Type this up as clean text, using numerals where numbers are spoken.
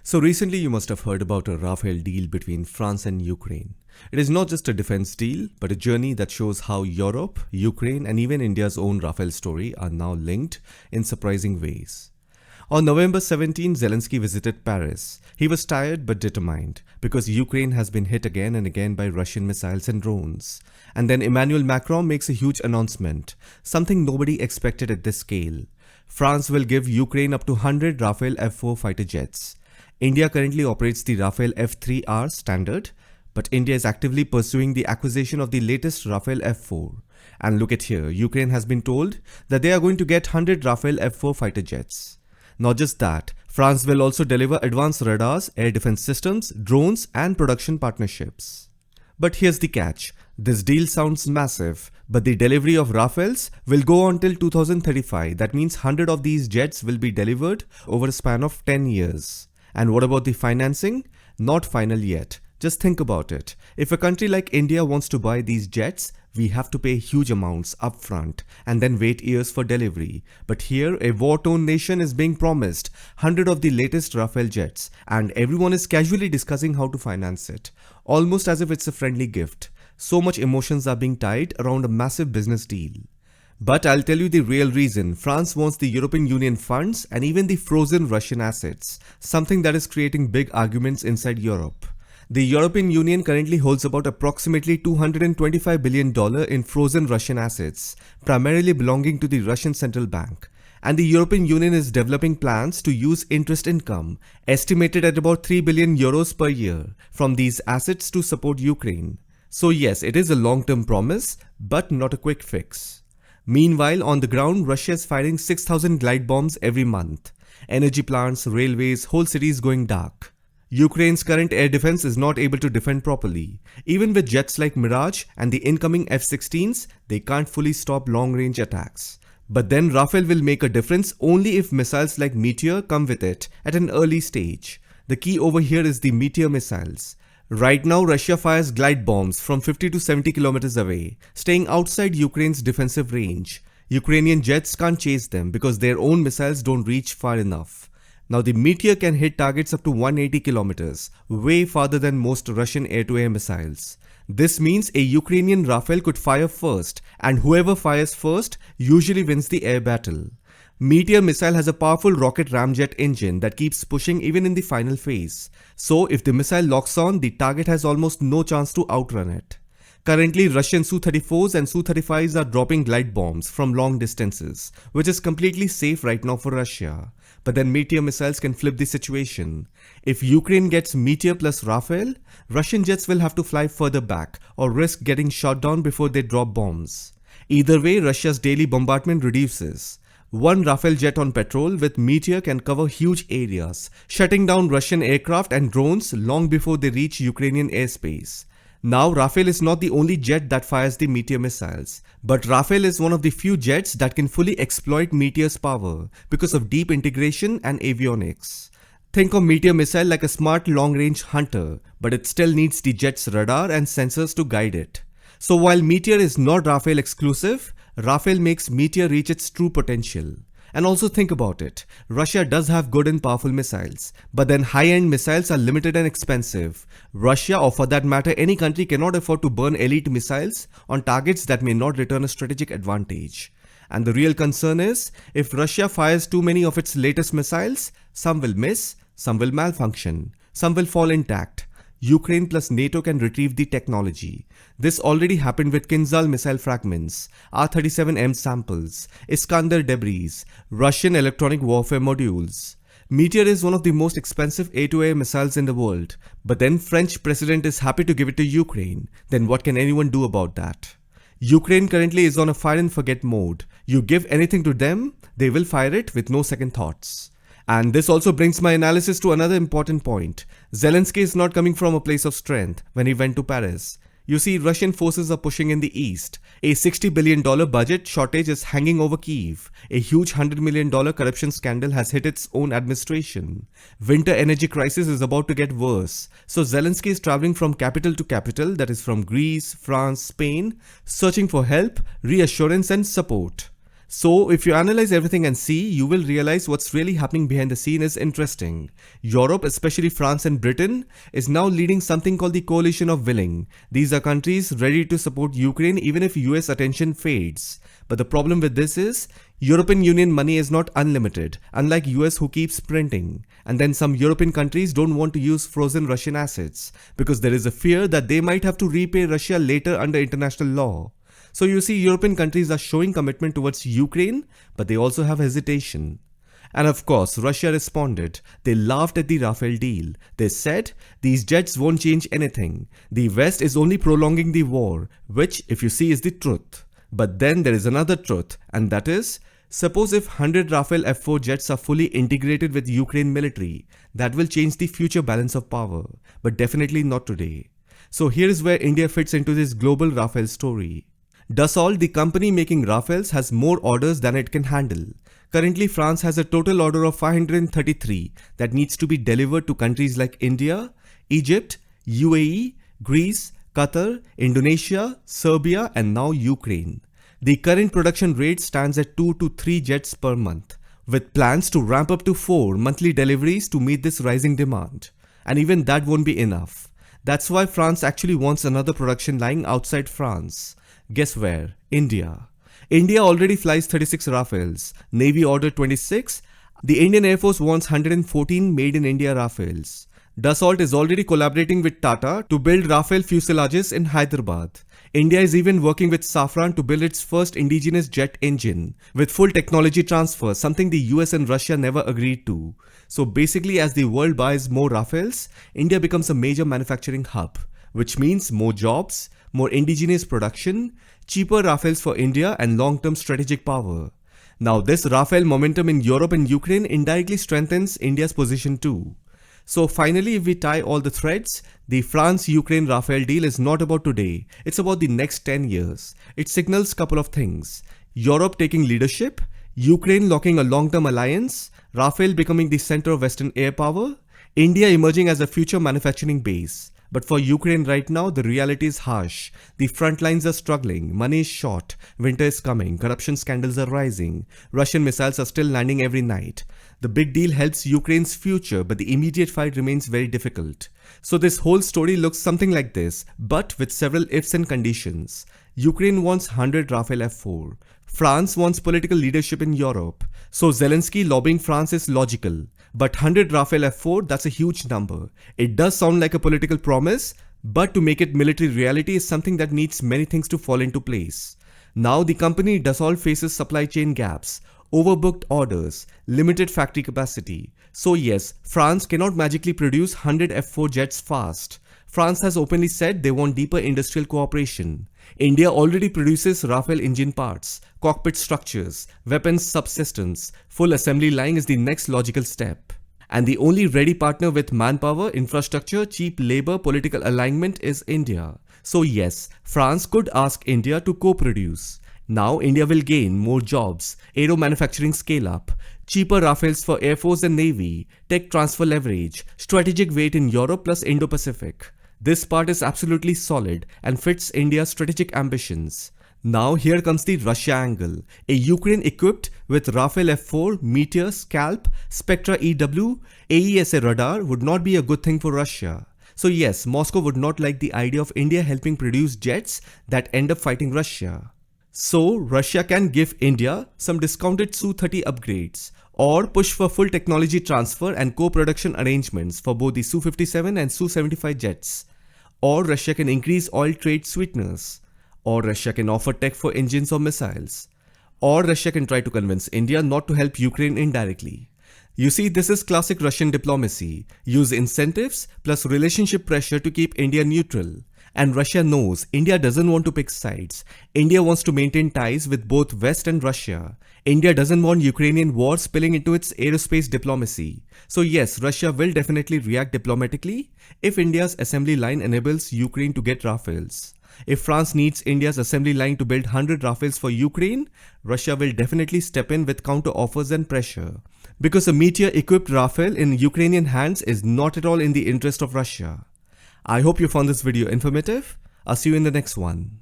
So recently you must have heard about a Rafale deal between France and Ukraine. It is not just a defense deal, but a journey that shows how Europe, Ukraine and even India's own Rafale story are now linked in surprising ways. On November 17, Zelensky visited Paris. He was tired but determined because Ukraine has been hit again and again by Russian missiles and drones. And then Emmanuel Macron makes a huge announcement, something nobody expected at this scale. France will give Ukraine up to 100 Rafale F4 fighter jets. India currently operates the Rafale F3R standard, but India is actively pursuing the acquisition of the latest Rafale F4. And look at here, Ukraine has been told that they are going to get 100 Rafale F4 fighter jets. Not just that, France will also deliver advanced radars, air defense systems, drones and production partnerships. But here's the catch. This deal sounds massive, but the delivery of Rafales will go on till 2035. That means 100 of these jets will be delivered over a span of 10 years. And what about the financing? Not final yet. Just think about it. If a country like India wants to buy these jets, we have to pay huge amounts upfront and then wait years for delivery. But here, a war-torn nation is being promised 100 of the latest Rafale jets, and everyone is casually discussing how to finance it, almost as if it's a friendly gift. So much emotions are being tied around a massive business deal. But I'll tell you the real reason. France wants the European Union funds and even the frozen Russian assets, something that is creating big arguments inside Europe. The European Union currently holds about approximately $225 billion in frozen Russian assets, primarily belonging to the Russian Central Bank. And the European Union is developing plans to use interest income, estimated at about 3 billion euros per year, from these assets to support Ukraine. So yes, it is a long-term promise, but not a quick fix. Meanwhile, on the ground, Russia is firing 6,000 glide bombs every month. Energy plants, railways, whole cities going dark. Ukraine's current air defense is not able to defend properly. Even with jets like Mirage and the incoming F-16s, they can't fully stop long-range attacks. But then Rafale will make a difference only if missiles like Meteor come with it at an early stage. The key over here is the Meteor missiles. Right now, Russia fires glide bombs from 50 to 70 kilometers away, staying outside Ukraine's defensive range. Ukrainian jets can't chase them because their own missiles don't reach far enough. Now the Meteor can hit targets up to 180 kilometers, way farther than most Russian air-to-air missiles. This means a Ukrainian Rafale could fire first, and whoever fires first usually wins the air battle. Meteor missile has a powerful rocket ramjet engine that keeps pushing even in the final phase. So if the missile locks on, the target has almost no chance to outrun it. Currently, Russian Su-34s and Su-35s are dropping glide bombs from long distances, which is completely safe right now for Russia. But then Meteor missiles can flip the situation. If Ukraine gets Meteor plus Rafale, Russian jets will have to fly further back or risk getting shot down before they drop bombs. Either way, Russia's daily bombardment reduces. One Rafale jet on patrol with Meteor can cover huge areas, shutting down Russian aircraft and drones long before they reach Ukrainian airspace. Now, Rafale is not the only jet that fires the Meteor missiles, but Rafale is one of the few jets that can fully exploit Meteor's power because of deep integration and avionics. Think of Meteor missile like a smart long-range hunter, but it still needs the jet's radar and sensors to guide it. So while Meteor is not Rafale exclusive, Rafale makes Meteor reach its true potential. And also think about it, Russia does have good and powerful missiles, but then high-end missiles are limited and expensive. Russia, or for that matter any country, cannot afford to burn elite missiles on targets that may not return a strategic advantage. And the real concern is, if Russia fires too many of its latest missiles, some will miss, some will malfunction, some will fall intact. Ukraine plus NATO can retrieve the technology. This already happened with Kinzhal missile fragments, R-37M samples, Iskander debris, Russian electronic warfare modules. Meteor is one of the most expensive air-to-air missiles in the world, but then French president is happy to give it to Ukraine. Then what can anyone do about that? Ukraine currently is on a fire and forget mode. You give anything to them, they will fire it with no second thoughts. And this also brings my analysis to another important point. Zelensky is not coming from a place of strength when he went to Paris. You see, Russian forces are pushing in the east. A $60 billion budget shortage is hanging over Kyiv. A huge $100 million corruption scandal has hit its own administration. Winter energy crisis is about to get worse. So Zelensky is traveling from capital to capital, that is from Greece, France, Spain, searching for help, reassurance and support. So, if you analyze everything and see, you will realize what's really happening behind the scene is interesting. Europe, especially France and Britain, is now leading something called the Coalition of Willing. These are countries ready to support Ukraine even if US attention fades. But the problem with this is, European Union money is not unlimited, unlike US who keeps printing. And then some European countries don't want to use frozen Russian assets, because there is a fear that they might have to repay Russia later under international law. So you see, European countries are showing commitment towards Ukraine, but they also have hesitation. And of course, Russia responded. They laughed at the Rafale deal. They said, these jets won't change anything. The West is only prolonging the war, which, if you see, is the truth. But then there is another truth, and that is, suppose if 100 Rafale F4 jets are fully integrated with Ukraine military, that will change the future balance of power, but definitely not today. So here is where India fits into this global Rafale story. Dassault, the company making Rafales, has more orders than it can handle. Currently, France has a total order of 533 that needs to be delivered to countries like India, Egypt, UAE, Greece, Qatar, Indonesia, Serbia, and now Ukraine. The current production rate stands at 2 to 3 jets per month, with plans to ramp up to 4 monthly deliveries to meet this rising demand. And even that won't be enough. That's why France actually wants another production line outside France. Guess where? India. India already flies 36 Rafales. Navy ordered 26. The Indian Air Force wants 114 made in India Rafales. Dassault is already collaborating with Tata to build Rafale fuselages in Hyderabad. India is even working with Safran to build its first indigenous jet engine with full technology transfer, something the US and Russia never agreed to. So basically, as the world buys more Rafales, India becomes a major manufacturing hub, which means more jobs, more indigenous production, cheaper Rafales for India, and long-term strategic power. Now this Rafale momentum in Europe and Ukraine indirectly strengthens India's position too. So finally, if we tie all the threads, the France-Ukraine Rafale deal is not about today, it's about the next 10 years. It signals a couple of things: Europe taking leadership, Ukraine locking a long-term alliance, Rafale becoming the center of Western air power, India emerging as a future manufacturing base. But for Ukraine right now, the reality is harsh. The front lines are struggling, money is short, winter is coming, corruption scandals are rising, Russian missiles are still landing every night. The big deal helps Ukraine's future, but the immediate fight remains very difficult. So this whole story looks something like this, but with several ifs and conditions. Ukraine wants 100 Rafale F4. France wants political leadership in Europe. So Zelensky lobbying France is logical. But 100 Rafale F4, that's a huge number. It does sound like a political promise, but to make it military reality is something that needs many things to fall into place. Now the company Dassault faces supply chain gaps, overbooked orders, limited factory capacity. So yes, France cannot magically produce 100 F4 jets fast. France has openly said they want deeper industrial cooperation. India already produces Rafale engine parts, cockpit structures, weapons subsystems. Full assembly line is the next logical step. And the only ready partner with manpower, infrastructure, cheap labor, political alignment is India. So yes, France could ask India to co-produce. Now India will gain more jobs, aero manufacturing scale up, cheaper Rafales for Air Force and Navy, tech transfer leverage, strategic weight in Europe plus Indo-Pacific. This part is absolutely solid and fits India's strategic ambitions. Now here comes the Russia angle. A Ukraine equipped with Rafale F4, Meteor, Scalp, Spectra EW, AESA radar would not be a good thing for Russia. So yes, Moscow would not like the idea of India helping produce jets that end up fighting Russia. So Russia can give India some discounted Su-30 upgrades, or push for full technology transfer and co-production arrangements for both the Su-57 and Su-75 jets. Or Russia can increase oil trade sweeteners. Or Russia can offer tech for engines or missiles. Or Russia can try to convince India not to help Ukraine indirectly. You see, this is classic Russian diplomacy. Use incentives plus relationship pressure to keep India neutral. And Russia knows India doesn't want to pick sides. India wants to maintain ties with both West and Russia. India doesn't want Ukrainian war spilling into its aerospace diplomacy. So yes, Russia will definitely react diplomatically if India's assembly line enables Ukraine to get Rafales. If France needs India's assembly line to build 100 Rafales for Ukraine, Russia will definitely step in with counter offers and pressure. Because a Meteor-equipped Rafale in Ukrainian hands is not at all in the interest of Russia. I hope you found this video informative. I'll see you in the next one.